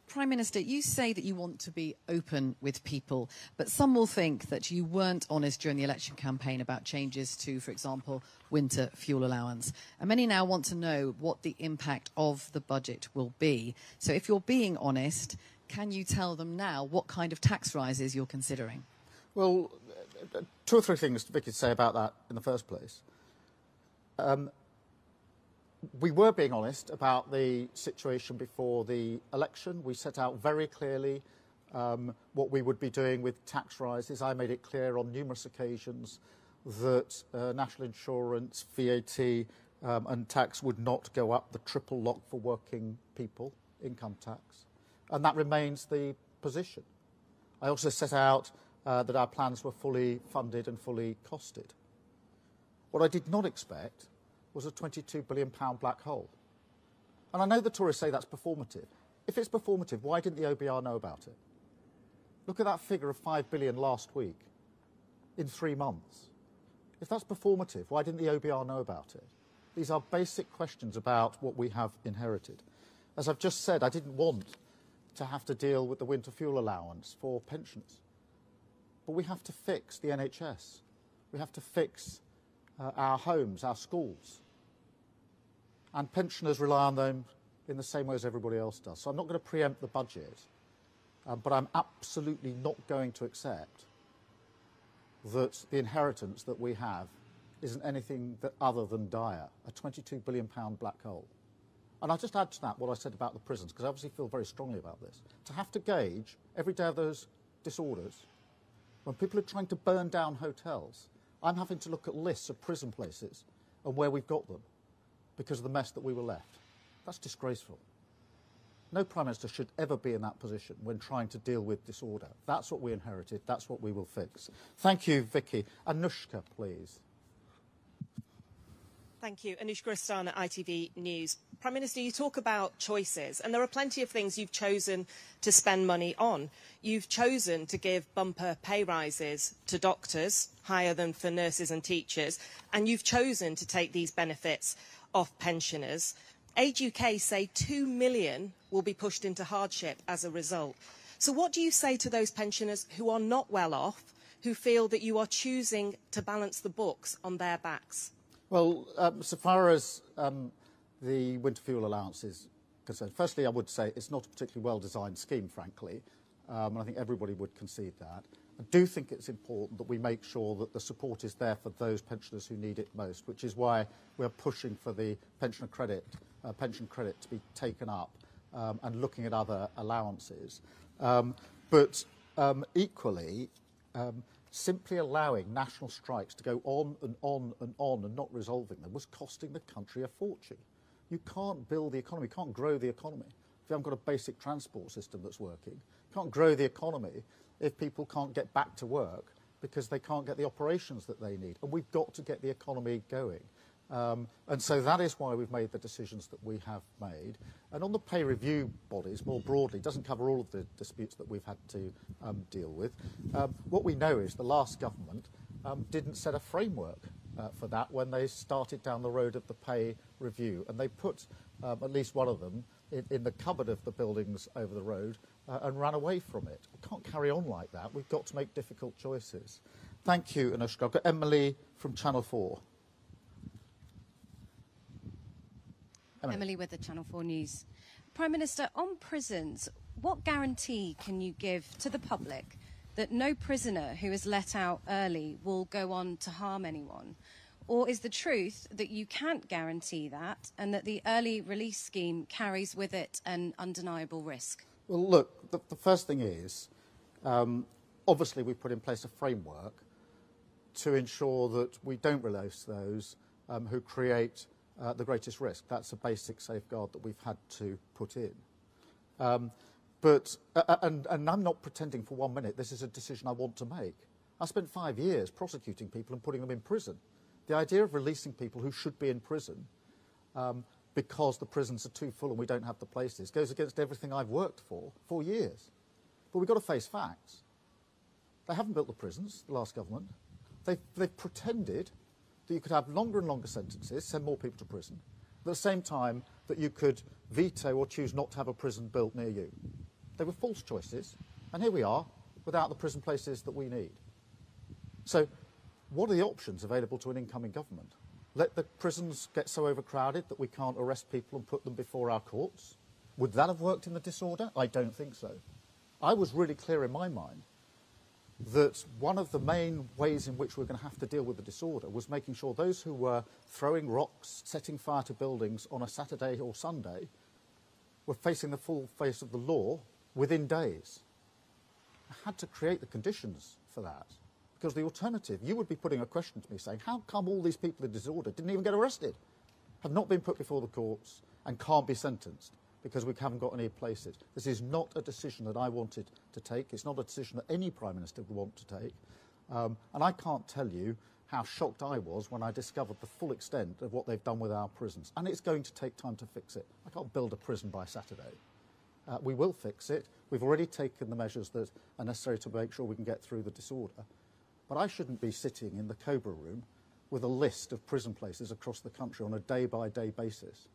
Prime Minister, you say that you want to be open with people, but some will think that you weren't honest during the election campaign about changes to, for example, winter fuel allowance. And many now want to know what the impact of the budget will be. So if you're being honest, can you tell them now what kind of tax rises you're considering? Well, two or three things Vicky to say about that in the first place. We were being honest about the situation before the election. We set out very clearly what we would be doing with tax rises. I made it clear on numerous occasions that national insurance, VAT and tax would not go up, the triple lock for working people, income tax. And that remains the position. I also set out that our plans were fully funded and fully costed. What I did not expect was a £22 billion black hole. And I know the Tories say that's performative. If it's performative, why didn't the OBR know about it? Look at that figure of £5 billion last week in 3 months. If that's performative, why didn't the OBR know about it? These are basic questions about what we have inherited. As I've just said, I didn't want to have to deal with the winter fuel allowance for pensioners. But we have to fix the NHS. We have to fix our homes, our schools. And pensioners rely on them in the same way as everybody else does. So I'm not going to preempt the budget, but I'm absolutely not going to accept that the inheritance that we have isn't anything other than dire, a £22 billion black hole. And I'll just add to that what I said about the prisons, because I obviously feel very strongly about this. To have to gauge every day of those disorders, when people are trying to burn down hotels, I'm having to look at lists of prison places and where we've got them because of the mess that we were left. That's disgraceful. No Prime Minister should ever be in that position when trying to deal with disorder. That's what we inherited. That's what we will fix. Thank you, Vicky. Anushka, please. Thank you. Anushka Rastana, ITV News. Prime Minister, you talk about choices, and there are plenty of things you've chosen to spend money on. You've chosen to give bumper pay rises to doctors, higher than for nurses and teachers, and you've chosen to take these benefits off pensioners. Age UK say 2 million will be pushed into hardship as a result. So what do you say to those pensioners who are not well off, who feel that you are choosing to balance the books on their backs? Well, so far as the winter fuel allowance is concerned, firstly, I would say it's not a particularly well-designed scheme, frankly, and I think everybody would concede that. I do think it's important that we make sure that the support is there for those pensioners who need it most, which is why we're pushing for the pension credit to be taken up and looking at other allowances. But equally, simply allowing national strikes to go on and on and on and not resolving them was costing the country a fortune. You can't build the economy, you can't grow the economy if you haven't got a basic transport system that's working. You can't grow the economy if people can't get back to work because they can't get the operations that they need. And we've got to get the economy going. And so that is why we've made the decisions that we have made. And on the pay review bodies, more broadly, it doesn't cover all of the disputes that we've had to deal with. What we know is the last government didn't set a framework for that when they started down the road of the pay review. And they put at least one of them in the cupboard of the buildings over the road and ran away from it. We can't carry on like that. We've got to make difficult choices. Thank you, Anushka. I've got Emily from Channel 4. Emily with the Channel 4 News. Prime Minister, on prisons, what guarantee can you give to the public that no prisoner who is let out early will go on to harm anyone? Or is the truth that you can't guarantee that and that the early release scheme carries with it an undeniable risk? Well, look, the first thing is, obviously we put in place a framework to ensure that we don't release those who create the greatest risk. That's a basic safeguard that we've had to put in. And I'm not pretending for 1 minute this is a decision I want to make. I spent 5 years prosecuting people and putting them in prison. The idea of releasing people who should be in prison because the prisons are too full and we don't have the places goes against everything I've worked for years. But we've got to face facts. They haven't built the prisons, the last government. They've pretended that you could have longer and longer sentences, send more people to prison, but at the same time that you could veto or choose not to have a prison built near you. They were false choices, and here we are without the prison places that we need. So what are the options available to an incoming government? Let the prisons get so overcrowded that we can't arrest people and put them before our courts? Would that have worked in the disorder? I don't think so. I was really clear in my mind that one of the main ways in which we're going to have to deal with the disorder was making sure those who were throwing rocks, setting fire to buildings on a Saturday or Sunday were facing the full face of the law within days. I had to create the conditions for that, because the alternative, you would be putting a question to me saying, how come all these people in disorder didn't even get arrested, have not been put before the courts and can't be sentenced because we haven't got any places? This is not a decision that I wanted to take. It's not a decision that any Prime Minister would want to take. And I can't tell you how shocked I was when I discovered the full extent of what they've done with our prisons. And it's going to take time to fix it. I can't build a prison by Saturday. We will fix it. We've already taken the measures that are necessary to make sure we can get through the disorder. But I shouldn't be sitting in the Cobra room with a list of prison places across the country on a day-by-day basis,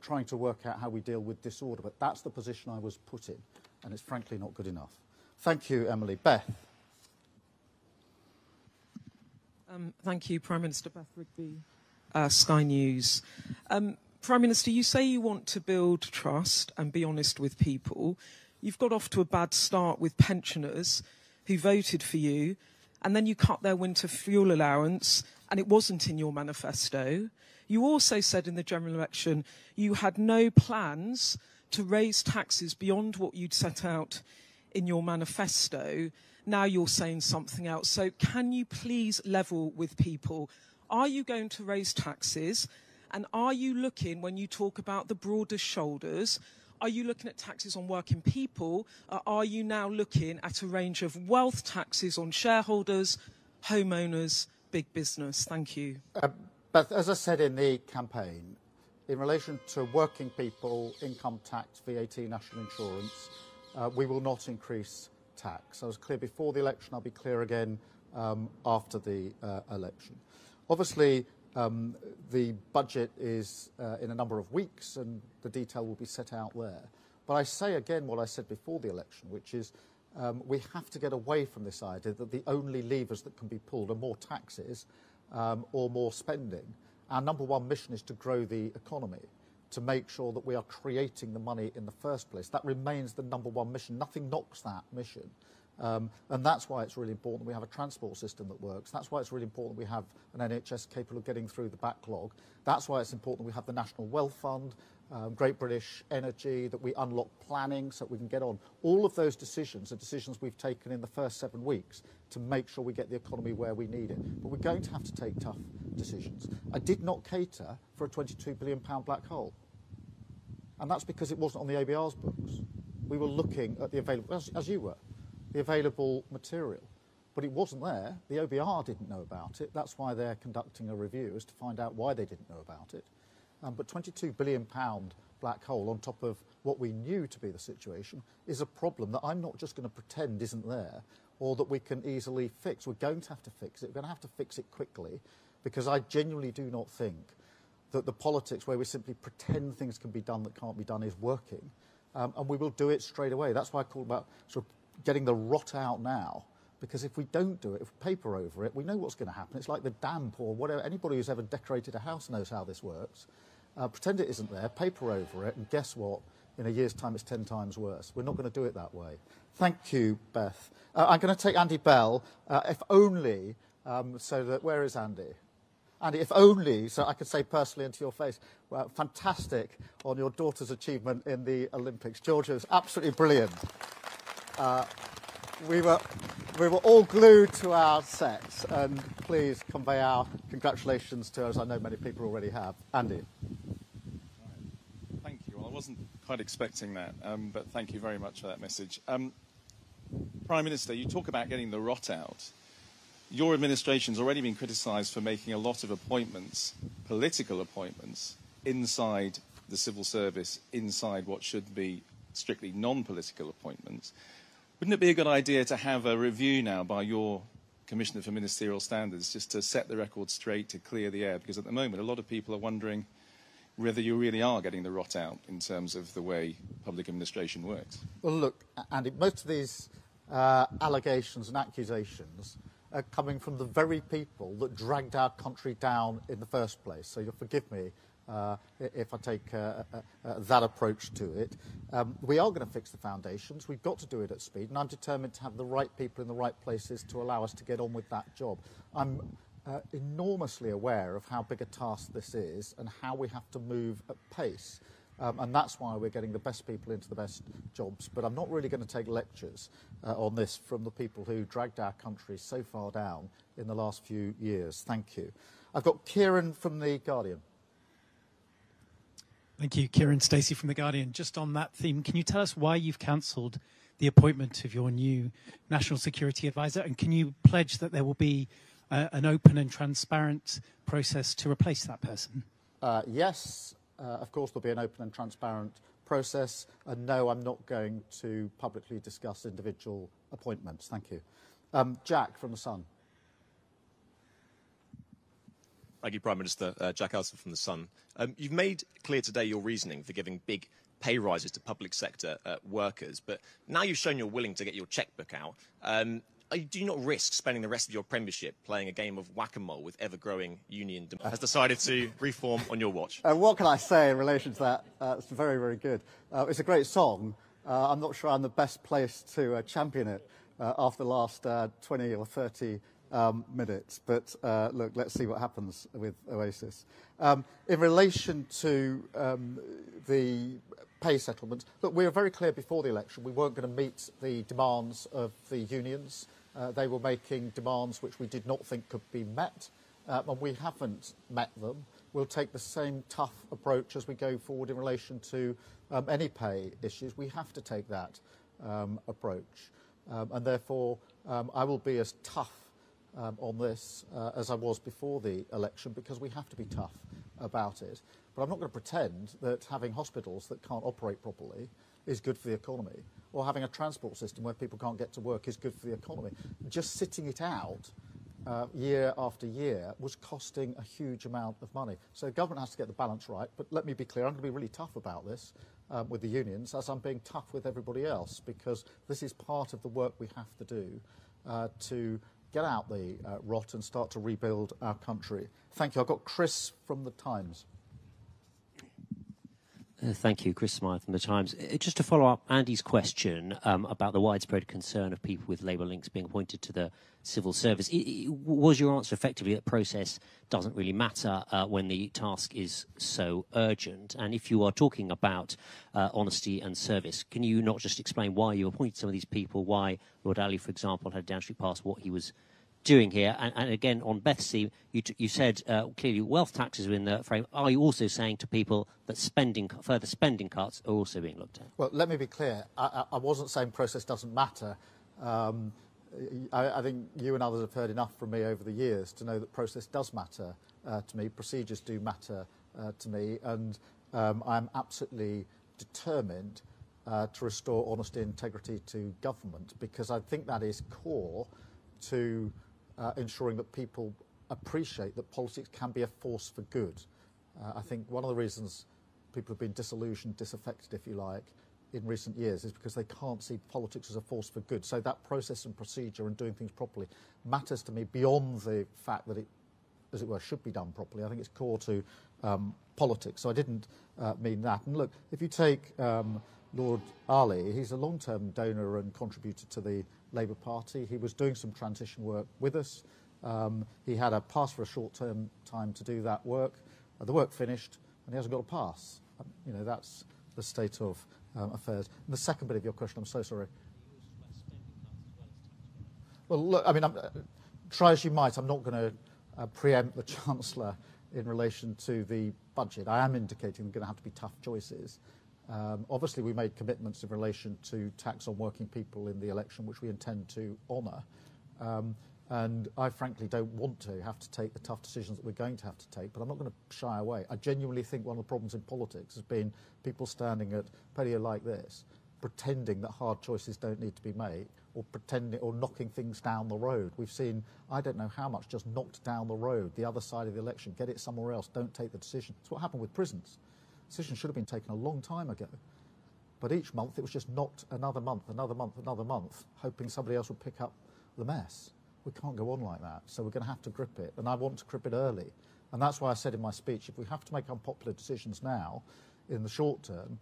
trying to work out how we deal with disorder. But that's the position I was put in, and it's frankly not good enough. Thank you, Emily. Beth. Thank you, Prime Minister. Beth Rigby, Sky News. Prime Minister, you say you want to build trust and be honest with people. You've got off to a bad start with pensioners who voted for you, and then you cut their winter fuel allowance, and it wasn't in your manifesto. You also said in the general election you had no plans to raise taxes beyond what you'd set out in your manifesto. Now you're saying something else. So can you please level with people? Are you going to raise taxes? And are you looking, when you talk about the broader shoulders, are you looking at taxes on working people? Or are you now looking at a range of wealth taxes on shareholders, homeowners, big business? Thank you. But as I said in the campaign, in relation to working people, income tax, VAT, national insurance, we will not increase tax. I was clear before the election. I'll be clear again after the election. Obviously, the budget is in a number of weeks, and the detail will be set out there. But I say again what I said before the election, which is we have to get away from this idea that the only levers that can be pulled are more taxes or more spending. Our number one mission is to grow the economy, to make sure that we are creating the money in the first place. That remains the number one mission. Nothing knocks that mission. And that's why it's really important we have a transport system that works. That's why it's really important we have an NHS capable of getting through the backlog. That's why it's important we have the National Wealth Fund, Great British Energy, that we unlock planning so that we can get on. All of those decisions are decisions we've taken in the first 7 weeks to make sure we get the economy where we need it. But we're going to have to take tough decisions. I did not cater for a £22 billion black hole. And that's because it wasn't on the ABR's books. We were looking at the available, as you were, the available material. But it wasn't there. The OBR didn't know about it. That's why they're conducting a review, is to find out why they didn't know about it. But £22 billion black hole on top of what we knew to be the situation is a problem that I'm not just going to pretend isn't there or that we can easily fix. We're going to have to fix it. We're going to have to fix it quickly, because I genuinely do not think that the politics where we simply pretend things can be done that can't be done is working. And we will do it straight away. That's why I call about sort of getting the rot out now. Because if we don't do it, if we paper over it, we know what's going to happen. It's like the damp or whatever. Anybody who's ever decorated a house knows how this works. Pretend it isn't there, paper over it, and guess what? In a year's time, it's 10 times worse. We're not going to do it that way. Thank you, Beth. I'm going to take Andy Bell, if only, so that... Where is Andy? Andy, if only, so I could say personally into your face, well, fantastic on your daughter's achievement in the Olympics. Georgia was absolutely brilliant. We were all glued to our sets, and please convey our congratulations to us. I know many people already have. Andy. Thank you. Well, I wasn't quite expecting that, but thank you very much for that message. Prime Minister, you talk about getting the rot out. Your administration's already been criticised for making a lot of appointments, political appointments, inside the civil service, inside what should be strictly non-political appointments. Wouldn't it be a good idea to have a review now by your Commissioner for Ministerial Standards, just to set the record straight, to clear the air? Because at the moment, a lot of people are wondering, whether you really are getting the rot out in terms of the way public administration works. Well, look, Andy, most of these allegations and accusations are coming from the very people that dragged our country down in the first place. So you'll forgive me if I take that approach to it. We are going to fix the foundations. We've got to do it at speed, and I'm determined to have the right people in the right places to allow us to get on with that job. I'm enormously aware of how big a task this is and how we have to move at pace. And that's why we're getting the best people into the best jobs. But I'm not really going to take lectures on this from the people who dragged our country so far down in the last few years. Thank you. I've got Kieran from The Guardian. Thank you, Kieran Stacey from The Guardian. Just on that theme, can you tell us why you've cancelled the appointment of your new National Security Advisor? And can you pledge that there will be an open and transparent process to replace that person? Yes. Of course, there'll be an open and transparent process. And no, I'm not going to publicly discuss individual appointments. Thank you. Jack from The Sun. Thank you, Prime Minister. Jack Alston from The Sun. You've made clear today your reasoning for giving big pay rises to public sector workers, but now you've shown you're willing to get your chequebook out. Do you not risk spending the rest of your premiership playing a game of whack-a-mole with ever-growing union demand? Has decided to reform on your watch? What can I say in relation to that? It's very, very good. It's a great song. I'm not sure I'm the best place to champion it after the last 20 or 30 minutes. But look, let's see what happens with Oasis. In relation to the pay settlement, look, we were very clear before the election we weren't going to meet the demands of the unions. They were making demands which we did not think could be met, and we haven't met them. We'll take the same tough approach as we go forward in relation to any pay issues. We have to take that approach, and therefore I will be as tough on this as I was before the election, because we have to be tough about it. But I'm not going to pretend that having hospitals that can't operate properly is good for the economy, or having a transport system where people can't get to work is good for the economy. Just sitting it out year after year was costing a huge amount of money. So the government has to get the balance right. But let me be clear, I'm going to be really tough about this with the unions, as I'm being tough with everybody else, because this is part of the work we have to do to get out the rot and start to rebuild our country. Thank you. I've got Chris from The Times. Thank you, Chris Smythe from The Times. Just to follow up Andy's question about the widespread concern of people with Labour links being appointed to the civil service, was your answer effectively that process doesn't really matter when the task is so urgent? And if you are talking about honesty and service, can you not just explain why you appointed some of these people, why Lord Ali, for example, had downstreet past what he was doing here? And again, on Beth's theme, you said clearly wealth taxes are in the frame. Are you also saying to people that further spending cuts are also being looked at? Well, let me be clear. I wasn't saying process doesn't matter. I think you and others have heard enough from me over the years to know that process does matter to me. Procedures do matter to me. And I'm absolutely determined to restore honesty and integrity to government, because I think that is core to ensuring that people appreciate that politics can be a force for good. I think one of the reasons people have been disillusioned, disaffected, if you like, in recent years is because they can't see politics as a force for good. So that process and procedure and doing things properly matters to me beyond the fact that it, as it were, should be done properly. I think it's core to politics. So I didn't mean that. And look, if you take Lord Ali, he's a long-term donor and contributor to the Labour Party. He was doing some transition work with us. He had a pass for a short-term time to do that work. The work finished, and he hasn't got a pass. You know, that's the state of affairs. And the second bit of your question, I'm so sorry. Well, look, I mean, try as you might, I'm not going to preempt the Chancellor in relation to the budget. I am indicating there are going to have to be tough choices. Obviously, we made commitments in relation to tax on working people in the election, which we intend to honour. And I frankly don't want to have to take the tough decisions that we're going to have to take, but I'm not going to shy away. I genuinely think one of the problems in politics has been people standing at a podium like this pretending that hard choices don't need to be made, or pretending or knocking things down the road. We've seen, I don't know how much, just knocked down the road, the other side of the election, get it somewhere else, don't take the decision. That's what happened with prisons. Decision should have been taken a long time ago. But each month it was just knocked another month, another month, another month, hoping somebody else would pick up the mess. We can't go on like that, so we're going to have to grip it, and I want to grip it early. And that's why I said in my speech, if we have to make unpopular decisions now, in the short term,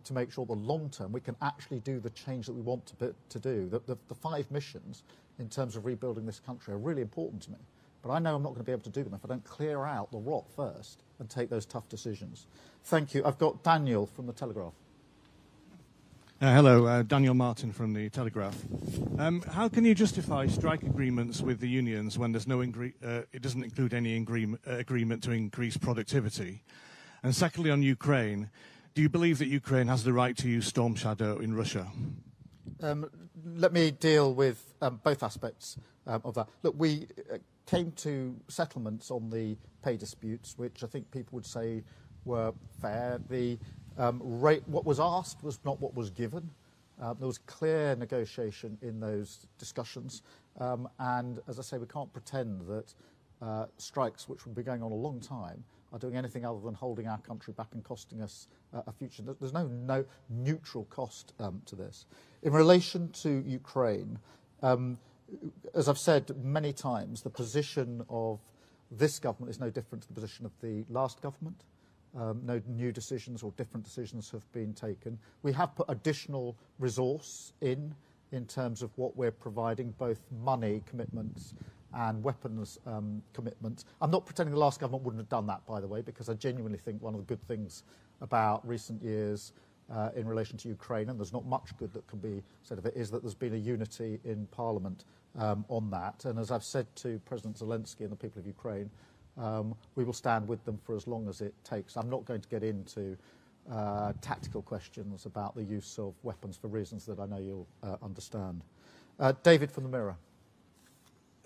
to make sure the long term we can actually do the change that we want to do. The 5 missions in terms of rebuilding this country are really important to me. But I know I'm not going to be able to do them if I don't clear out the rot first and take those tough decisions. Thank you. I've got Daniel from The Telegraph. Hello, Daniel Martin from The Telegraph. How can you justify strike agreements with the unions when there's no it doesn't include any agreement to increase productivity? And secondly, on Ukraine, do you believe that Ukraine has the right to use Storm Shadow in Russia? Let me deal with both aspects of that. Look, we came to settlements on the pay disputes, which I think people would say were fair. The rate, what was asked was not what was given. There was clear negotiation in those discussions. And as I say, we can't pretend that strikes, which would be going on a long time, are doing anything other than holding our country back and costing us a future. There's no neutral cost to this. In relation to Ukraine, as I've said many times, the position of this government is no different to the position of the last government. No new decisions or different decisions have been taken. We have put additional resource in terms of what we're providing, both money commitments and weapons commitments. I'm not pretending the last government wouldn't have done that, by the way, because I genuinely think one of the good things about recent years in relation to Ukraine, and there's not much good that can be said of it, is that there's been a unity in Parliament on that. And as I've said to President Zelensky and the people of Ukraine, we will stand with them for as long as it takes. I'm not going to get into tactical questions about the use of weapons for reasons that I know you'll understand. David from the Mirror.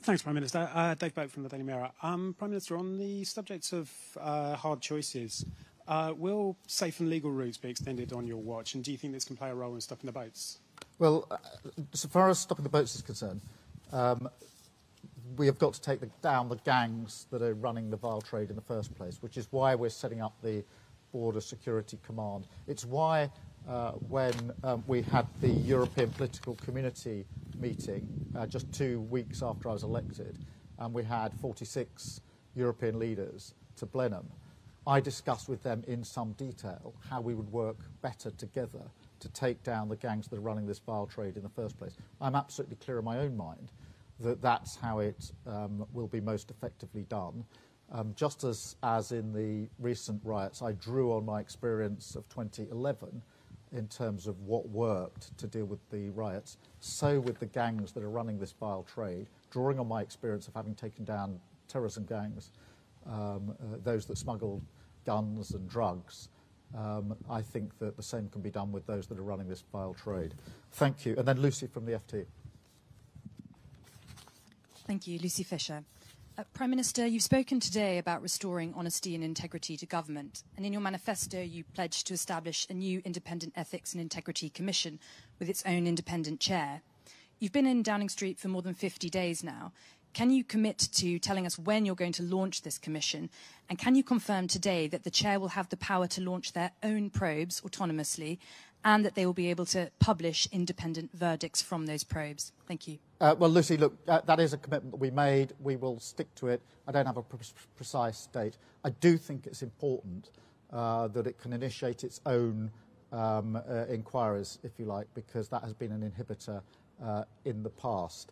Thanks, Prime Minister. Dave Boat from the Daily Mirror. Prime Minister, on the subject of hard choices, will safe and legal routes be extended on your watch, and do you think this can play a role in stopping the boats? Well, so far as stopping the boats is concerned, we have got to take down the gangs that are running the vile trade in the first place, which is why we're setting up the Border Security Command. It's why when we had the European Political Community meeting just 2 weeks after I was elected, and we had 46 European leaders to Blenheim, I discussed with them in some detail how we would work better together to take down the gangs that are running this vile trade in the first place. I'm absolutely clear in my own mind that that's how it will be most effectively done. Just as in the recent riots, I drew on my experience of 2011 in terms of what worked to deal with the riots, so with the gangs that are running this vile trade, drawing on my experience of having taken down terrorism gangs, those that smuggle guns and drugs, I think that the same can be done with those that are running this vile trade. Thank you. And then Lucy from the FT. Thank you. Lucy Fisher. Prime Minister, you've spoken today about restoring honesty and integrity to government, and in your manifesto you pledged to establish a new independent ethics and integrity commission with its own independent chair. You've been in Downing Street for more than 50 days now. Can you commit to telling us when you're going to launch this commission, and can you confirm today that the chair will have the power to launch their own probes autonomously, and that they will be able to publish independent verdicts from those probes? Thank you. Well, Lucy, look, that is a commitment that we made. We will stick to it. I don't have a precise date. I do think it's important that it can initiate its own inquiries, if you like, because that has been an inhibitor in the past.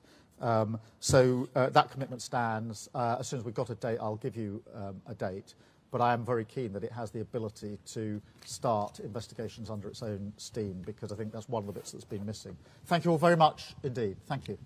So that commitment stands. As soon as we've got a date, I'll give you a date. But I am very keen that it has the ability to start investigations under its own steam, because I think that's one of the bits that's been missing. Thank you all very much indeed. Thank you.